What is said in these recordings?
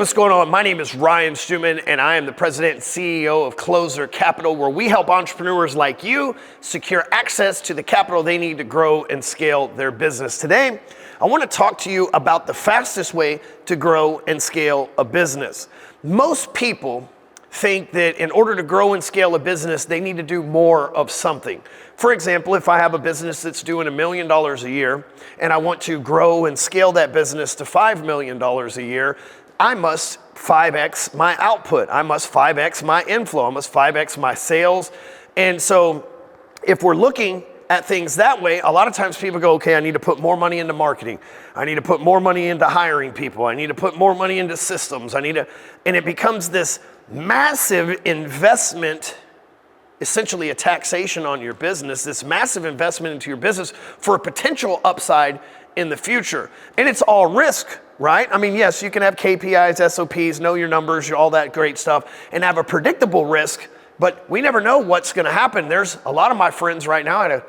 what's going on? My name is Ryan Stewman, and I am the president and CEO of Closer Capital, where we help entrepreneurs like you secure access to the capital they need to grow and scale their business. Today, I want to talk to you about the fastest way to grow and scale a business. Most people think that in order to grow and scale a business, they need to do more of something. For example, if I have a business that's doing $1 million a year and I want to grow and scale that business to $5 million a year, I must 5x my output. I must 5x my inflow. I must 5x my sales. And so if we're looking at things that way, a lot of times people go, okay, I need to put more money into marketing. I need to put more money into hiring people. I need to put more money into systems. And it becomes this massive investment, essentially a taxation on your business, this massive investment into your business for a potential upside in the future. And it's all risk, right? I mean, yes, you can have KPIs, SOPs, know your numbers, all that great stuff, and have a predictable risk, but we never know what's gonna happen. There's a lot of my friends right now. I had a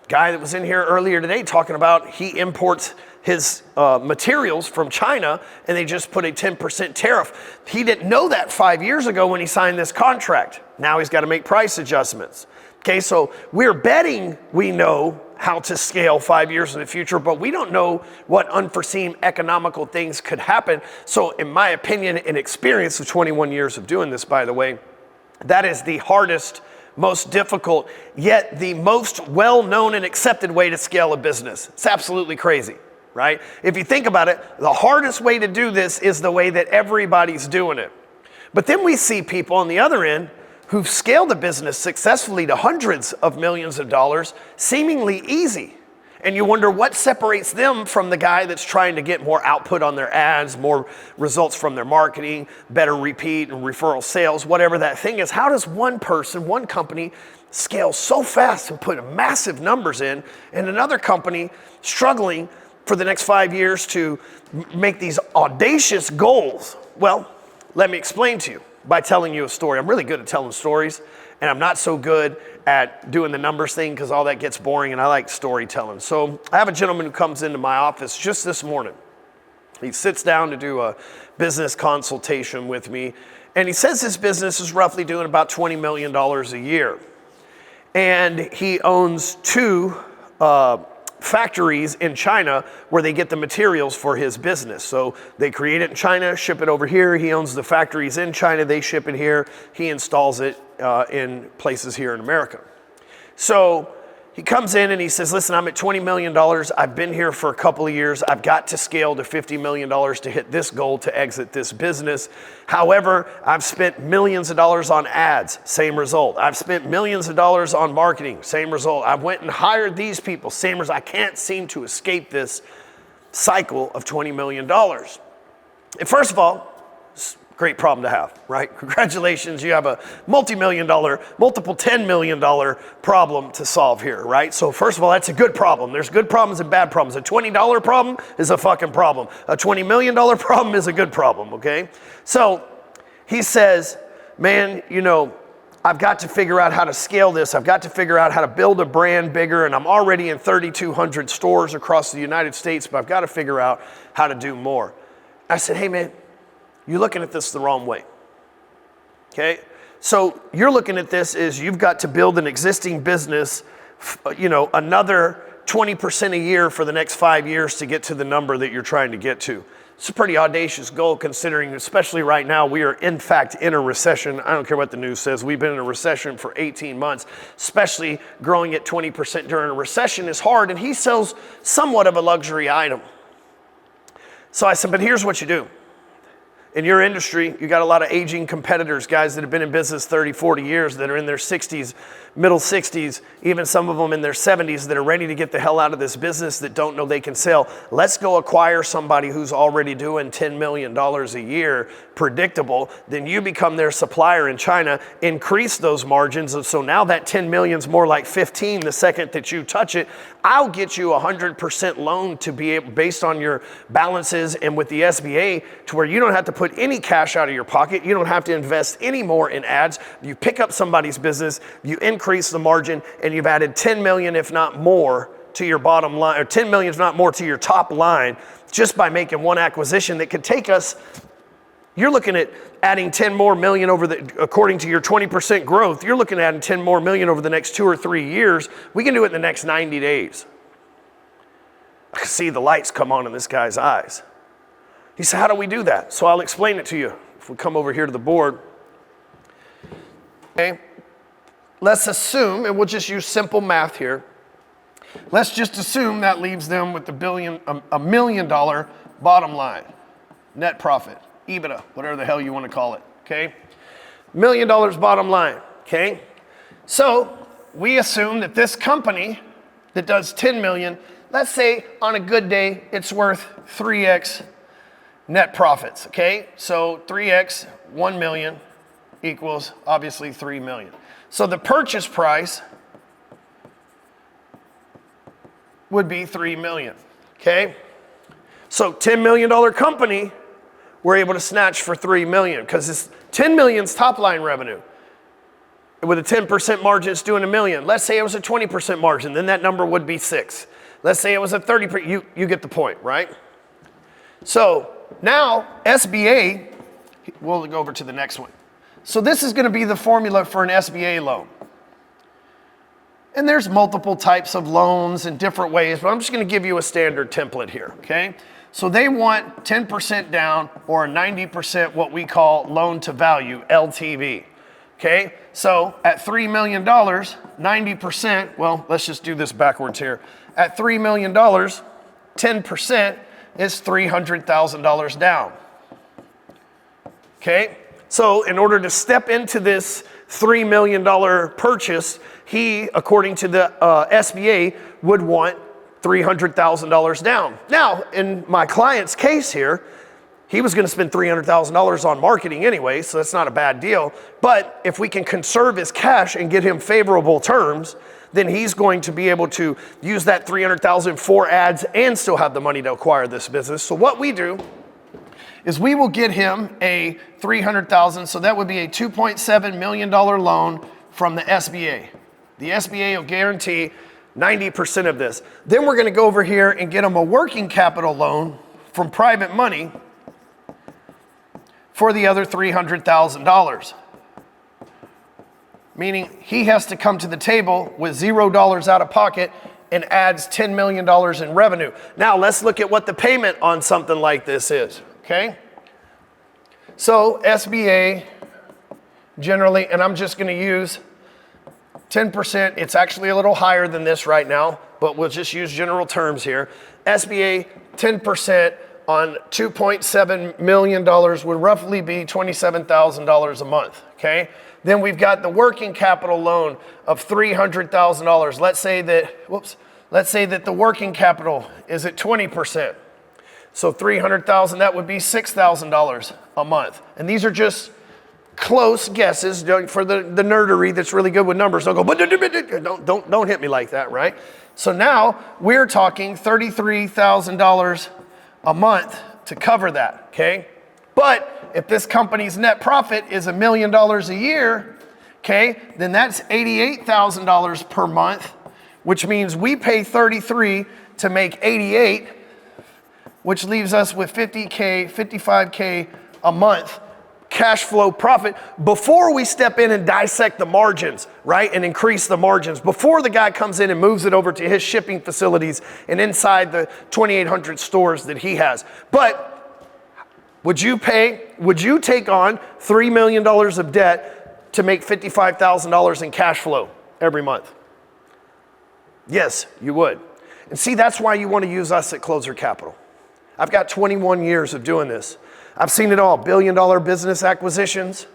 guy that was in here earlier today talking about he imports his materials from China, and they just put a 10% tariff. He didn't know that 5 years ago when he signed this contract. Now he's got to make price adjustments. Okay, so we're betting we know how to scale 5 years in the future, but we don't know what unforeseen economical things could happen. So in my opinion and experience of 21 years of doing this, by the way, that is the hardest, most difficult, yet the most well-known and accepted way to scale a business. It's absolutely crazy. Right? If you think about it, the hardest way to do this is the way that everybody's doing it. But then we see people on the other end who've scaled the business successfully to hundreds of millions of dollars, seemingly easy. And you wonder what separates them from the guy that's trying to get more output on their ads, more results from their marketing, better repeat and referral sales, whatever that thing is. How does one person, one company scale so fast and put massive numbers in, and another company struggling for the next 5 years to make these audacious goals? Well, let me explain to you by telling you a story. I'm really good at telling stories, and I'm not so good at doing the numbers thing because all that gets boring, and I like storytelling. So I have a gentleman who comes into my office just this morning. He sits down to do a business consultation with me, and he says his business is roughly doing about $20 million a year. And he owns two factories in China where they get the materials for his business. So they create it in China, ship it over here. He owns the factories in China, they ship it here. He installs it in places here in America. So he comes in and he says, listen, I'm at $20 million. I've been here for a couple of years. I've got to scale to $50 million to hit this goal to exit this business. However, I've spent millions of dollars on ads, same result. I've spent millions of dollars on marketing, same result. I went and hired these people, same result. I can't seem to escape this cycle of $20 million. And first of all, great problem to have, right? Congratulations, you have a multi-million dollar, multiple $10 million problem to solve here, right? So first of all, that's a good problem. There's good problems and bad problems. A $20 problem is a fucking problem. A $20 million problem is a good problem, okay? So he says, man, you know, I've got to figure out how to scale this. I've got to figure out how to build a brand bigger, and I'm already in 3,200 stores across the United States, but I've got to figure out how to do more. I said, hey man, you're looking at this the wrong way, okay? So you're looking at this as you've got to build an existing business, you know, another 20% a year for the next 5 years to get to the number that you're trying to get to. It's a pretty audacious goal considering, especially right now, we are in fact in a recession. I don't care what the news says. We've been in a recession for 18 months, especially growing at 20% during a recession is hard, and he sells somewhat of a luxury item. So I said, but here's what you do. In your industry, you got a lot of aging competitors, guys that have been in business 30, 40 years that are in their 60s, middle 60s, even some of them in their 70s that are ready to get the hell out of this business that don't know they can sell. Let's go acquire somebody who's already doing $10 million a year, predictable. Then you become their supplier in China, increase those margins. And so now that 10 million's more like 15 the second that you touch it. I'll get you 100% loan to be able, based on your balances and with the SBA, to where you don't have to put any cash out of your pocket. You don't have to invest any more in ads. You pick up somebody's business, you increase the margin, and you've added 10 million, if not more, to your bottom line, or 10 million, if not more, to your top line, just by making one acquisition that could take us You're looking at adding 10 more million according to your 20% growth, you're looking at adding 10 more million over the next 2 or 3 years. We can do it in the next 90 days. I can see the lights come on in this guy's eyes. He said, how do we do that? So I'll explain it to you. If we come over here to the board. Okay. Let's assume, and we'll just use simple math here. Let's just assume that leaves them with $1 million bottom line, net profit, EBITDA, whatever the hell you want to call it, okay? $1 million bottom line, okay? So we assume that this company that does 10 million, let's say on a good day, it's worth 3x net profits, okay? So 3x 1 million equals obviously 3 million. So the purchase price would be 3 million, okay? So $10 million company, we're able to snatch for 3 million because it's 10 million's top line revenue. With a 10% margin, it's doing $1 million. Let's say it was a 20% margin, then that number would be 6. Let's say it was a 30%, you get the point, right? So now SBA, we'll go over to the next one. So this is gonna be the formula for an SBA loan. And there's multiple types of loans in different ways, but I'm just gonna give you a standard template here, okay? So they want 10% down or a 90% what we call loan to value, LTV, okay? So at $3 million, 90%, well, let's just do this backwards here. At $3 million, 10% is $300,000 down, okay? So in order to step into this $3 million purchase, he, according to the SBA, would want $300,000 down. Now, in my client's case here, he was gonna spend $300,000 on marketing anyway, so that's not a bad deal. But if we can conserve his cash and get him favorable terms, then he's going to be able to use that $300,000 for ads and still have the money to acquire this business. So what we do is we will get him a $300,000, so that would be a $2.7 million loan from the SBA. The SBA will guarantee 90% of this. Then we're gonna go over here and get him a working capital loan from private money for the other $300,000. Meaning he has to come to the table with $0 out of pocket and adds $10 million in revenue. Now let's look at what the payment on something like this is, okay? So SBA generally, and I'm just gonna use 10%, it's actually a little higher than this right now, but we'll just use general terms here. SBA 10% on $2.7 million would roughly be $27,000 a month, okay? Then we've got the working capital loan of $300,000. Let's say that the working capital is at 20%. So $300,000, that would be $6,000 a month. And these are just close guesses for the nerdery that's really good with numbers. Don't go, don't hit me like that, right? So now we're talking $33,000 a month to cover that, okay? But if this company's net profit is $1 million a year, okay, then that's $88,000 per month, which means we pay 33 to make 88, which leaves us with 50K, 55K a month cash flow profit before we step in and dissect the margins, right? And increase the margins before the guy comes in and moves it over to his shipping facilities and inside the 2,800 stores that he has. But would you take on $3 million of debt to make $55,000 in cash flow every month? Yes, you would. And see, that's why you want to use us at Closer Capital. I've got 21 years of doing this. I've seen it all, billion-dollar business acquisitions.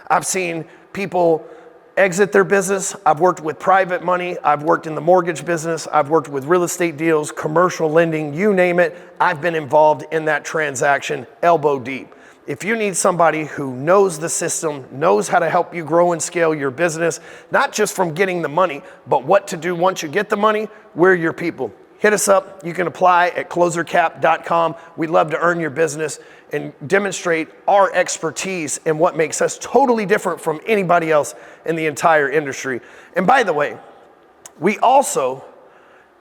I've seen people exit their business. I've worked with private money. I've worked in the mortgage business. I've worked with real estate deals, commercial lending, you name it. I've been involved in that transaction elbow deep. If you need somebody who knows the system, knows how to help you grow and scale your business, not just from getting the money, but what to do once you get the money, we're your people. Hit us up. You can apply at closercap.com. We'd love to earn your business and demonstrate our expertise in what makes us totally different from anybody else in the entire industry. And by the way, we also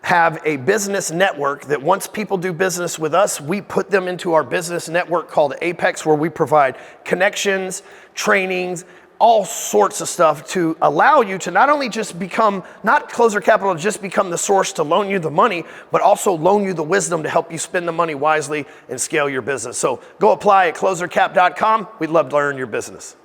have a business network that once people do business with us, we put them into our business network called Apex, where we provide connections, trainings, all sorts of stuff to allow you to not only just become, not Closer Capital to just become the source to loan you the money, but also loan you the wisdom to help you spend the money wisely and scale your business. So go apply at closercap.com. We'd love to learn your business.